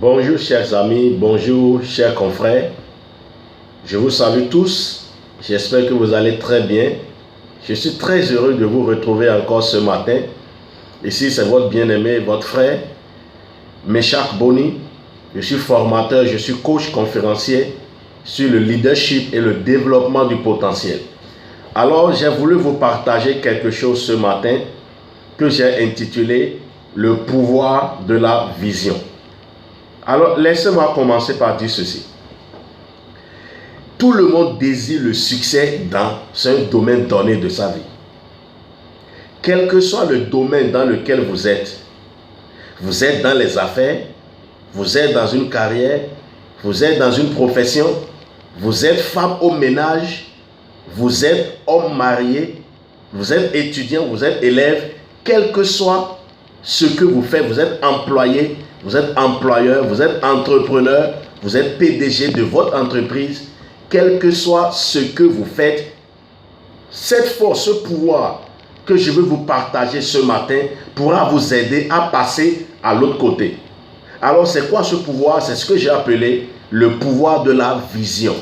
Bonjour chers amis, bonjour chers confrères. Je vous salue tous. J'espère que vous allez très bien. Je suis très heureux de vous retrouver encore ce matin. Ici, c'est votre bien-aimé, votre frère, Meshach Boni. Je suis formateur, je suis coach conférencier sur le leadership et le développement du potentiel. Alors, j'ai voulu vous partager quelque chose ce matin que j'ai intitulé « Le pouvoir de la vision ». Alors, laissez-moi commencer par dire ceci. Tout le monde désire le succès dans un domaine donné de sa vie. Quel que soit le domaine dans lequel vous êtes dans les affaires, vous êtes dans une carrière, vous êtes dans une profession, vous êtes femme au ménage, vous êtes homme marié, vous êtes étudiant, vous êtes élève, quel que soit ce que vous faites, vous êtes employé, vous êtes employeur, vous êtes entrepreneur, vous êtes PDG de votre entreprise, quel que soit ce que vous faites, cette force, ce pouvoir que je veux vous partager ce matin pourra vous aider à passer à l'autre côté. Alors c'est quoi ce pouvoir? C'est ce que j'ai appelé le pouvoir de la vision.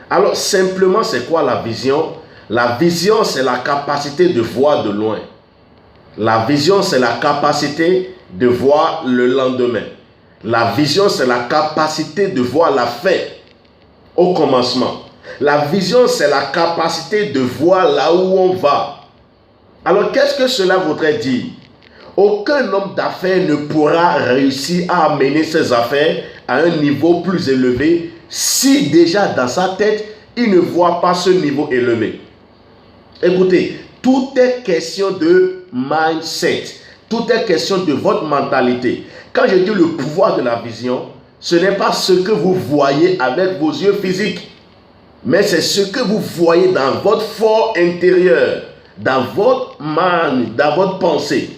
Alors simplement, c'est quoi la vision? La vision, c'est la capacité de voir de loin. La vision, c'est la capacité de voir le lendemain. La vision, c'est la capacité de voir la fin au commencement. La vision, c'est la capacité de voir là où on va. Alors, qu'est-ce que cela voudrait dire? Aucun homme d'affaires ne pourra réussir à amener ses affaires à un niveau plus élevé si déjà dans sa tête, il ne voit pas ce niveau élevé. Écoutez, tout est question de mindset. Tout est question de votre mentalité. Quand je dis le pouvoir de la vision, ce n'est pas ce que vous voyez avec vos yeux physiques, mais c'est ce que vous voyez dans votre fort intérieur, dans votre mind, dans votre pensée.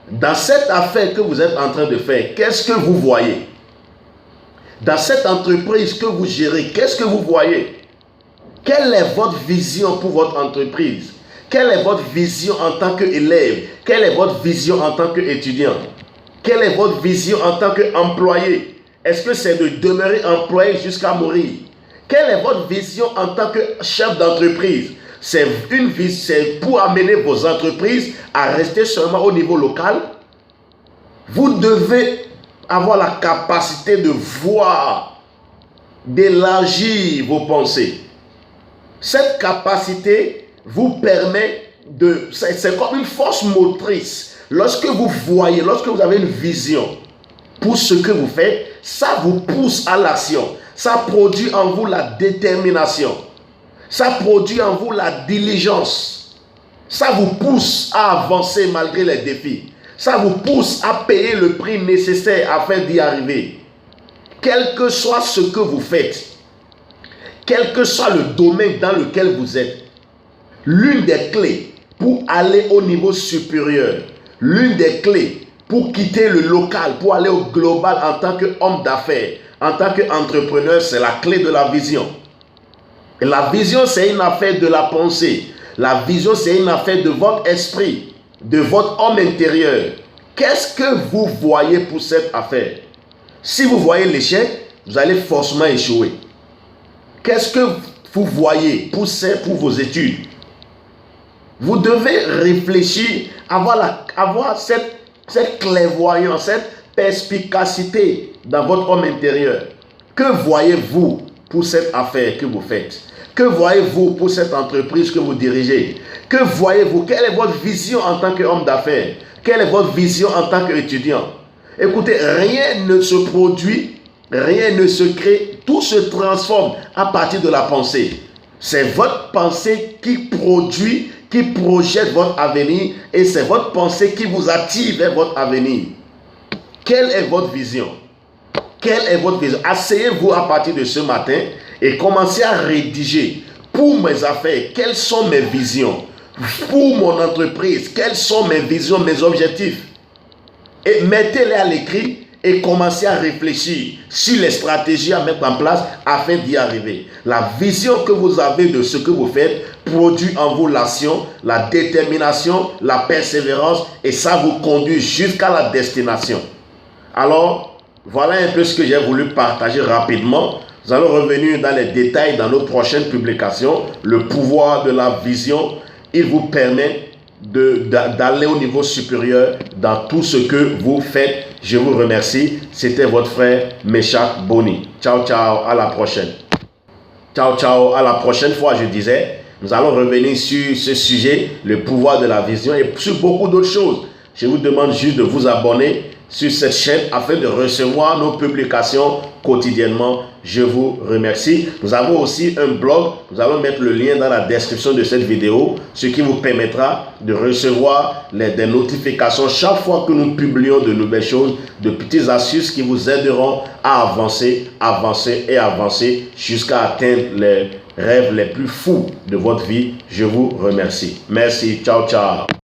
Dans cette affaire que vous êtes en train de faire, qu'est-ce que vous voyez? Dans cette entreprise que vous gérez, qu'est-ce que vous voyez? Quelle est votre vision pour votre entreprise? Quelle est votre vision en tant qu'élève? Quelle est votre vision en tant qu'étudiant? Quelle est votre vision en tant qu'employé? Est-ce que c'est de demeurer employé jusqu'à mourir? Quelle est votre vision en tant que chef d'entreprise? C'est pour amener vos entreprises à rester seulement au niveau local? Vous devez avoir la capacité de voir, d'élargir vos pensées. Cette capacité vous permet de... C'est comme une force motrice. Lorsque vous voyez, lorsque vous avez une vision pour ce que vous faites, ça vous pousse à l'action. Ça produit en vous la détermination. Ça produit en vous la diligence. Ça vous pousse à avancer malgré les défis. Ça vous pousse à payer le prix nécessaire afin d'y arriver. Quel que soit ce que vous faites, quel que soit le domaine dans lequel vous êtes, l'une des clés pour aller au niveau supérieur, l'une des clés pour quitter le local, pour aller au global en tant qu'homme d'affaires, en tant qu'entrepreneur, c'est la clé de la vision. Et la vision, c'est une affaire de la pensée. La vision, c'est une affaire de votre esprit, de votre homme intérieur. Qu'est-ce que vous voyez pour cette affaire? Si vous voyez l'échec, vous allez forcément échouer. Qu'est-ce que vous voyez pour vos études? Vous devez réfléchir, avoir cette clairvoyance, cette perspicacité dans votre homme intérieur. Que voyez-vous pour cette affaire que vous faites? Que voyez-vous pour cette entreprise que vous dirigez? Que voyez-vous? Quelle est votre vision en tant qu'homme d'affaires? Quelle est votre vision en tant qu'étudiant? Écoutez, rien ne se produit, rien ne se crée, tout se transforme à partir de la pensée. C'est votre pensée qui produit, qui projette votre avenir, et c'est votre pensée qui vous attire vers votre avenir. Quelle est votre vision? Quelle est votre vision? Asseyez-vous à partir de ce matin et commencez à rédiger. Pour mes affaires, quelles sont mes visions? Pour mon entreprise, quelles sont mes visions, mes objectifs? Et mettez-les à l'écrit et commencez à réfléchir sur les stratégies à mettre en place afin d'y arriver. La vision que vous avez de ce que vous faites produit en vous l'action, la détermination, la persévérance, et ça vous conduit jusqu'à la destination. Alors, Voilà un peu ce que j'ai voulu partager rapidement. Nous allons revenir dans les détails dans nos prochaines publications. Le pouvoir de la vision, il vous permet d'aller au niveau supérieur dans tout ce que vous faites. Je vous remercie. C'était votre frère Meshach Boni. Ciao, ciao, à la prochaine. Ciao, ciao, à la prochaine fois, je disais. Nous allons revenir sur ce sujet, le pouvoir de la vision et sur beaucoup d'autres choses. Je vous demande juste de vous abonner sur cette chaîne afin de recevoir nos publications quotidiennement. Je vous remercie. Nous avons aussi un blog. Nous allons mettre le lien dans la description de cette vidéo, ce qui vous permettra de recevoir des notifications chaque fois que nous publions de nouvelles choses, de petites astuces qui vous aideront à avancer, avancer et avancer jusqu'à atteindre les rêves les plus fous de votre vie. Je vous remercie. Merci. Ciao, ciao.